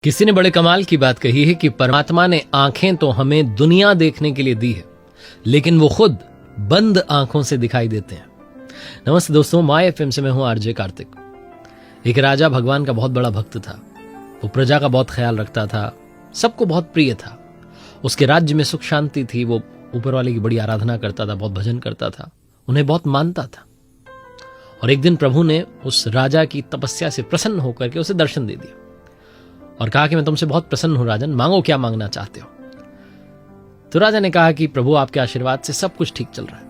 किसी ने बड़े कमाल की बात कही है कि परमात्मा ने आंखें तो हमें दुनिया देखने के लिए दी है, लेकिन वो खुद बंद आंखों से दिखाई देते हैं। नमस्ते दोस्तों, माय एफएम से मैं हूं आरजे कार्तिक। एक राजा भगवान का बहुत बड़ा भक्त था। वो प्रजा का बहुत ख्याल रखता था, सबको बहुत प्रिय था। उसके राज्य में सुख शांति थी। वो ऊपर वाले की बड़ी आराधना करता था, बहुत भजन करता था, उन्हें बहुत मानता था। और एक दिन प्रभु ने उस राजा की तपस्या से प्रसन्न होकर के उसे दर्शन दे दिया और कहा कि मैं तुमसे बहुत प्रसन्न हूं राजन, मांगो क्या मांगना चाहते हो। तो राजा ने कहा कि प्रभु आपके आशीर्वाद से सब कुछ ठीक चल रहा है,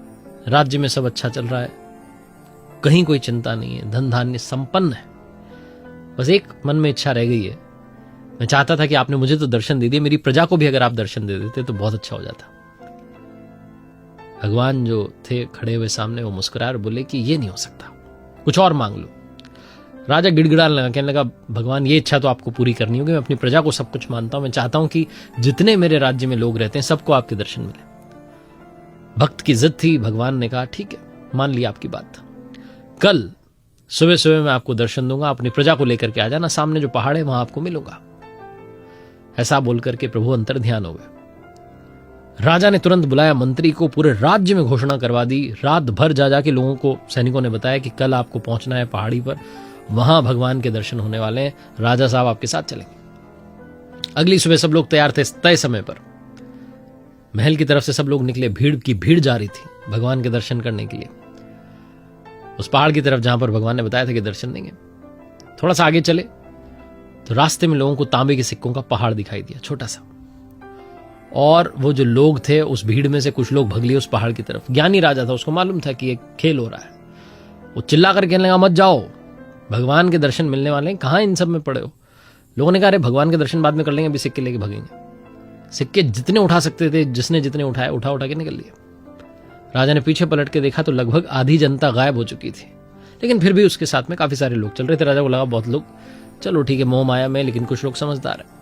राज्य में सब अच्छा चल रहा है, कहीं कोई चिंता नहीं है, धन धान्य संपन्न है। बस एक मन में इच्छा रह गई है, मैं चाहता था कि आपने मुझे तो दर्शन दे दिए, मेरी प्रजा को भी अगर आप दर्शन दे देते तो बहुत अच्छा हो जाता। भगवान जो थे खड़े हुए सामने, वो मुस्कुराए और बोले कि ये नहीं हो सकता, कुछ और मांग लो। राजा गिड़गिड़ाने लगा, कहने लगा भगवान ये इच्छा तो आपको पूरी करनी होगी, मैं अपनी प्रजा को सब कुछ मानता हूं, मैं चाहता हूं कि जितने मेरे राज्य में लोग रहते हैं सबको आपके दर्शन मिले। भक्त की जिद थी। भगवान ने कहा ठीक है, मान लिया आपकी बात, कल सुबह सुबह मैं आपको दर्शन दूंगा, अपनी प्रजा को लेकर के आ जाना, सामने जो पहाड़ है वहां आपको मिलूंगा। ऐसा बोलकर के प्रभु अंतर ध्यान हो गए। राजा ने तुरंत बुलाया मंत्री को, पूरे राज्य में घोषणा करवा दी। रात भर जा जाके लोगों को, सैनिकों ने बताया कि कल आपको पहुंचना है पहाड़ी पर, वहां भगवान के दर्शन होने वाले हैं, राजा साहब आपके साथ चलेंगे। अगली सुबह सब लोग तैयार थे। तय समय पर महल की तरफ से सब लोग निकले। भीड़ की भीड़ जा रही थी भगवान के दर्शन करने के लिए, उस पहाड़ की तरफ जहां पर भगवान ने बताया था कि दर्शन देंगे। थोड़ा सा आगे चले तो रास्ते में लोगों को तांबे के सिक्कों का पहाड़ दिखाई दिया, छोटा सा। और वो जो लोग थे, उस भीड़ में से कुछ लोग भग लिए उस पहाड़ की तरफ। ज्ञानी राजा था, उसको मालूम था कि एक खेल हो रहा है। वो चिल्ला कर कहने लगा मत जाओ, भगवान के दर्शन मिलने वाले हैं, कहां इन सब में पड़े हो। लोगों ने कहा अरे भगवान के दर्शन बाद में कर लेंगे, अभी सिक्के लेके भगेंगे। सिक्के जितने उठा सकते थे, जिसने जितने उठाए उठा उठा के निकल लिए। राजा ने पीछे पलट के देखा तो लगभग आधी जनता गायब हो चुकी थी, लेकिन फिर भी उसके साथ में काफी सारे लोग चल रहे थे। राजा को लगा बहुत लोग, चलो ठीक है, मोह माया में, लेकिन कुछ लोग समझदार है।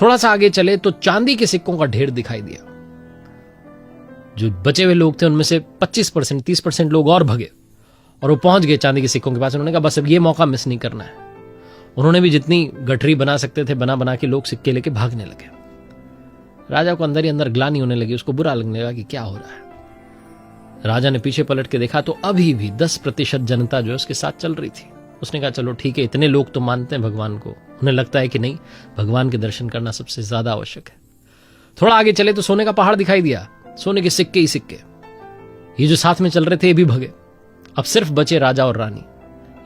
थोड़ा सा आगे चले तो चांदी के सिक्कों का ढेर दिखाई दिया। जो बचे हुए लोग थे उनमें से 25% 30% लोग और भगे और वो पहुंच गए चांदी के सिक्कों के पास। उन्होंने कहा बस अब ये मौका मिस नहीं करना है। उन्होंने भी जितनी गठरी बना सकते थे बना बना के लोग सिक्के लेके भागने लगे। राजा को अंदर ही अंदर ग्लानि होने लगी, उसको बुरा लगने लगा कि क्या हो रहा है। राजा ने पीछे पलट के देखा तो अभी भी 10% जनता जो है उसके साथ चल रही थी। उसने कहा चलो ठीक है, इतने लोग तो मानते हैं भगवान को, उन्हें लगता है कि नहीं, भगवान के दर्शन करना सबसे ज्यादा आवश्यक है। थोड़ा आगे चले तो सोने का पहाड़ दिखाई दिया, सोने के सिक्के ही सिक्के। ये जो साथ में चल रहे थे ये भी भगे। अब सिर्फ बचे राजा और रानी।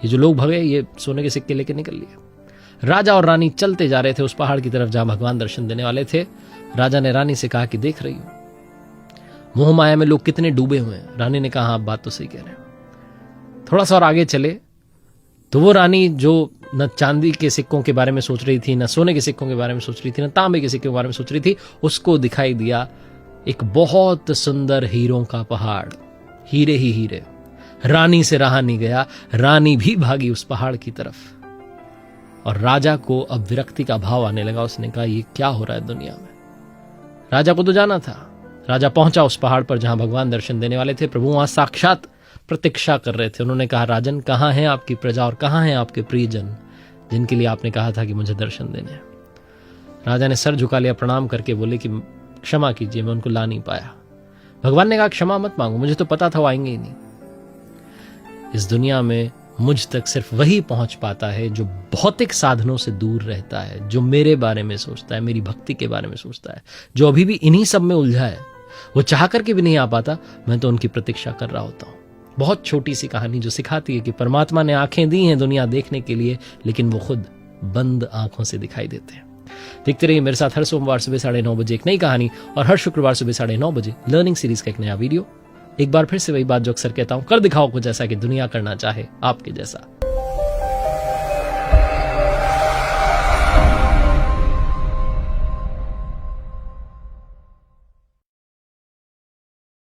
ये जो लोग भगे ये सोने के सिक्के लेके निकल लिए। राजा और रानी चलते जा रहे थे उस पहाड़ की तरफ जहां भगवान दर्शन देने वाले थे। राजा ने रानी से कहा कि देख रही हो मोह माया में लोग कितने डूबे हुए हैं। रानी ने कहा हाँ, बात तो सही कह रहे हैं। थोड़ा सा और आगे चले तो वो रानी जो न चांदी के सिक्कों के बारे में सोच रही थी, न सोने के सिक्कों के बारे में सोच रही थी, न तांबे के सिक्कों के बारे में सोच रही थी, उसको दिखाई दिया एक बहुत सुंदर हीरों का पहाड़, हीरे ही हीरे। रानी से रहा नहीं गया, रानी भी भागी उस पहाड़ की तरफ। और राजा को अब विरक्ति का भाव आने लगा। उसने कहा ये क्या हो रहा है दुनिया में। राजा को तो जाना था। राजा पहुंचा उस पहाड़ पर जहां भगवान दर्शन देने वाले थे। प्रभु वहां साक्षात प्रतीक्षा कर रहे थे। उन्होंने कहा राजन, कहां है आपकी प्रजा और कहां है आपके प्रियजन जिनके लिए आपने कहा था कि मुझे दर्शन देने हैं। राजा ने सर झुका लिया, प्रणाम करके बोले कि क्षमा कीजिए, मैं उनको ला नहीं पाया। भगवान ने कहा क्षमा मत मांगो, मुझे तो पता था वो आएंगे ही नहीं। इस दुनिया में मुझ तक सिर्फ वही पहुंच पाता है जो भौतिक साधनों से दूर रहता है, जो मेरे बारे में सोचता है, मेरी भक्ति के बारे में सोचता है, जो अभी भी इन्हीं सब में उलझा है। वो चाह करके भी नहीं आ पाता, मैं तो उनकी प्रतीक्षा कर रहा होता हूं। बहुत छोटी सी कहानी जो सिखाती है कि परमात्मा ने आंखें दी हैं दुनिया देखने के लिए, लेकिन वो खुद बंद आंखों से दिखाई देते हैं। देखते रहिए मेरे साथ हर सोमवार सुबह 9:30 बजे एक नई कहानी और हर शुक्रवार सुबह 9:30 बजे लर्निंग सीरीज का एक नया वीडियो। एक बार फिर से वही बात जो अक्सर कहता हूं, कर दिखाओ कुछ ऐसा कि दुनिया करना चाहे आपके जैसा।